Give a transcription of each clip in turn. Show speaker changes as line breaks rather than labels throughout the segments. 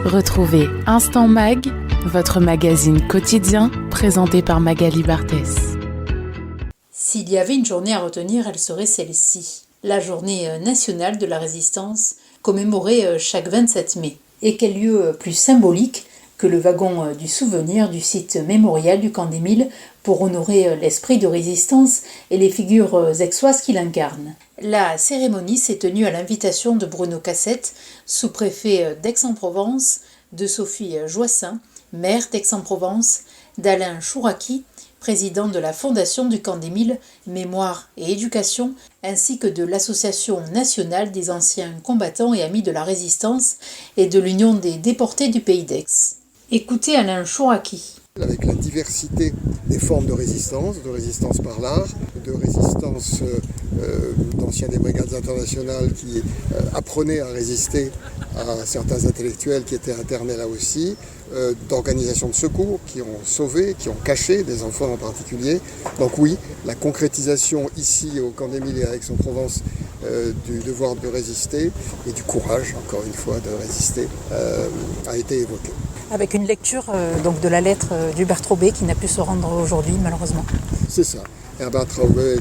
Retrouvez Instant Mag, votre magazine quotidien présenté par Magali Barthès.
S'il y avait une journée à retenir, elle serait celle-ci. La journée nationale de la résistance, commémorée chaque 27 mai. Et quel lieu plus symbolique que le wagon du souvenir du site mémorial du Camp des Milles pour honorer l'esprit de résistance et les figures aixoises qui l'incarnent. La cérémonie s'est tenue à l'invitation de Bruno Cassette, sous-préfet d'Aix-en-Provence, de Sophie Joissin, maire d'Aix-en-Provence, d'Alain Chouraki, président de la Fondation du Camp des Milles, Mémoire et Éducation, ainsi que de l'Association nationale des anciens combattants et amis de la résistance et de l'Union des déportés du Pays d'Aix. Écoutez Alain Chouraki.
Avec la diversité des formes de résistance par l'art, de résistance d'anciens des brigades internationales qui apprenaient à résister à certains intellectuels qui étaient internés là aussi, d'organisations de secours qui ont sauvé, qui ont caché, des enfants en particulier. Donc oui, la concrétisation ici au Camp des Milles et à Aix-en-Provence du devoir de résister et du courage, encore une fois, de résister, a été évoquée.
Avec une lecture donc de la lettre d'Hubert Traubé qui n'a pu se rendre aujourd'hui malheureusement.
C'est ça. Herbert Traubé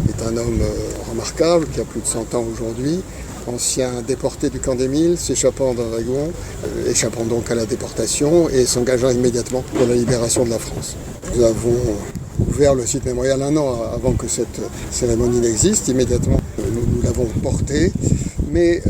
est un homme remarquable qui a plus de 100 ans aujourd'hui, ancien déporté du Camp des Milles, s'échappant d'un wagon, échappant donc à la déportation et s'engageant immédiatement pour la libération de la France. Nous avons ouvert le site mémorial un an avant que cette cérémonie n'existe. Immédiatement, nous l'avons porté. Mais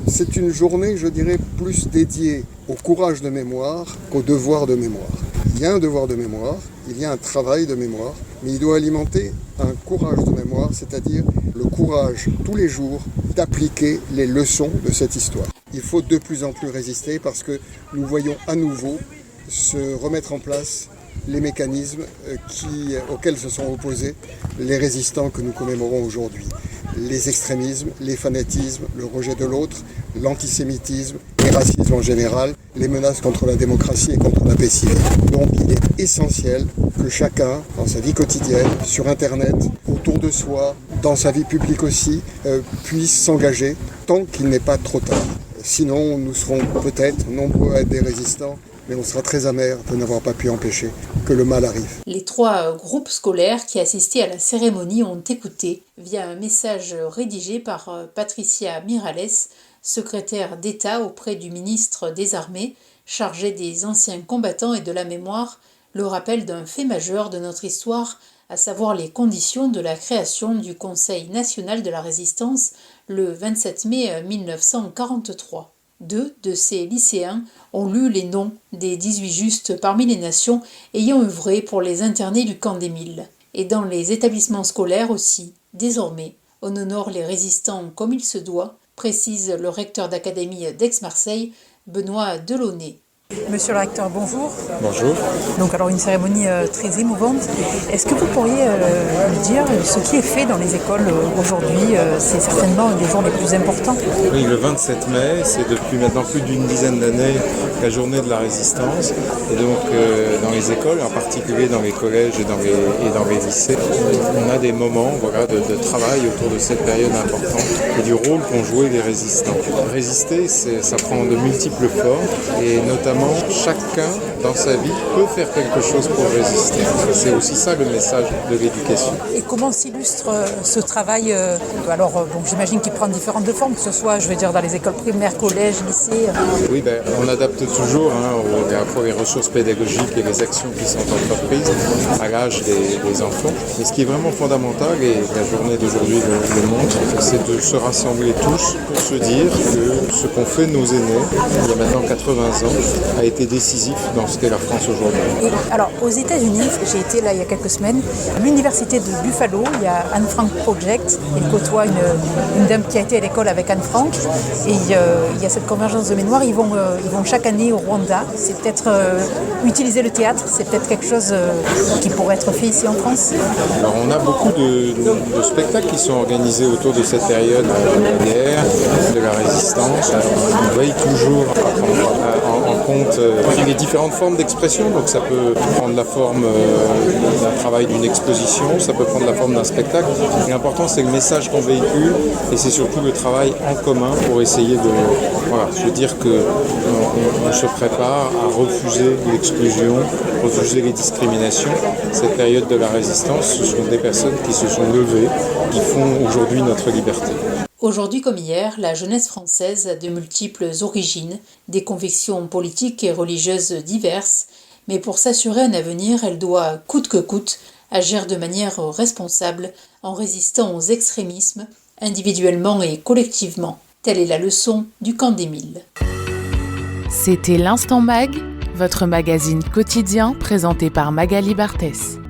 c'est une journée, je dirais, plus dédiée au courage de mémoire qu'au devoir de mémoire. Il y a un devoir de mémoire, il y a un travail de mémoire, mais il doit alimenter un courage de mémoire, c'est-à-dire le courage tous les jours d'appliquer les leçons de cette histoire. Il faut de plus en plus résister parce que nous voyons à nouveau se remettre en place les mécanismes auxquels se sont opposés les résistants que nous commémorons aujourd'hui. Les extrémismes, les fanatismes, le rejet de l'autre, l'antisémitisme, les racismes en général, les menaces contre la démocratie et contre la paix civile. Donc il est essentiel que chacun, dans sa vie quotidienne, sur Internet, autour de soi, dans sa vie publique aussi, puisse s'engager tant qu'il n'est pas trop tard. Sinon, nous serons peut-être nombreux à être des résistants, mais on sera très amer de n'avoir pas pu empêcher que le mal arrive.
Les 3 groupes scolaires qui assistaient à la cérémonie ont écouté via un message rédigé par Patricia Mirales, secrétaire d'État auprès du ministre des Armées, chargé des anciens combattants et de la mémoire, le rappel d'un fait majeur de notre histoire, à savoir les conditions de la création du Conseil national de la résistance le 27 mai 1943. 2 de ces lycéens ont lu les noms des 18 justes parmi les nations ayant œuvré pour les internés du Camp des Milles. Et dans les établissements scolaires aussi, désormais, on honore les résistants comme il se doit, précise le recteur d'académie d'Aix-Marseille, Benoît Delaunay. Monsieur le recteur, bonjour.
Bonjour.
Donc alors une cérémonie très émouvante. Est-ce que vous pourriez nous dire ce qui est fait dans les écoles aujourd'hui? C'est certainement un des jours les plus importants.
Oui, le 27 mai, c'est depuis maintenant plus d'une dizaine d'années la journée de la résistance. Et donc dans les écoles, en particulier dans les collèges et dans les lycées, on a des moments de travail autour de cette période importante et du rôle qu'ont joué les résistants. Résister, ça prend de multiples formes et notamment chacun dans sa vie peut faire quelque chose pour résister. C'est aussi ça le message de l'éducation.
Et comment s'illustre ce travail j'imagine qu'il prend différentes formes, que ce soit, dans les écoles primaires, collèges, lycées.
Oui, on adapte toujours à la fois les ressources pédagogiques et les actions qui sont entreprises à l'âge des enfants. Mais ce qui est vraiment fondamental, et la journée d'aujourd'hui le montre, c'est de se rassembler tous pour se dire que ce qu'ont fait nos aînés, il y a maintenant 80 ans, a été décisif dans ce qu'est la France aujourd'hui.
Et alors, aux États-Unis, j'ai été là il y a quelques semaines, à l'université de Buffalo, il y a Anne Frank Project. Il côtoie une dame qui a été à l'école avec Anne Frank. Et il y a cette convergence de mémoire. Ils vont chaque année au Rwanda. C'est peut-être utiliser le théâtre, c'est peut-être quelque chose qui pourrait être fait ici en France.
Alors, on a beaucoup de spectacles qui sont organisés autour de cette période de la guerre, de la résistance. On veille toujours en compte les différentes formes d'expression. Donc ça peut prendre la forme d'un travail, d'une exposition, ça peut prendre la forme d'un spectacle. L'important, c'est le message qu'on véhicule et c'est surtout le travail en commun pour essayer de se dire qu'on se prépare à refuser l'exclusion, refuser les discriminations. Cette période de la résistance, ce sont des personnes qui se sont levées, qui font aujourd'hui notre liberté.
Aujourd'hui comme hier, la jeunesse française a de multiples origines, des convictions politiques et religieuses diverses, mais pour s'assurer un avenir, elle doit, coûte que coûte, agir de manière responsable en résistant aux extrémismes, individuellement et collectivement. Telle est la leçon du camp d'Émile.
C'était l'Instant Mag, votre magazine quotidien présenté par Magali Barthès.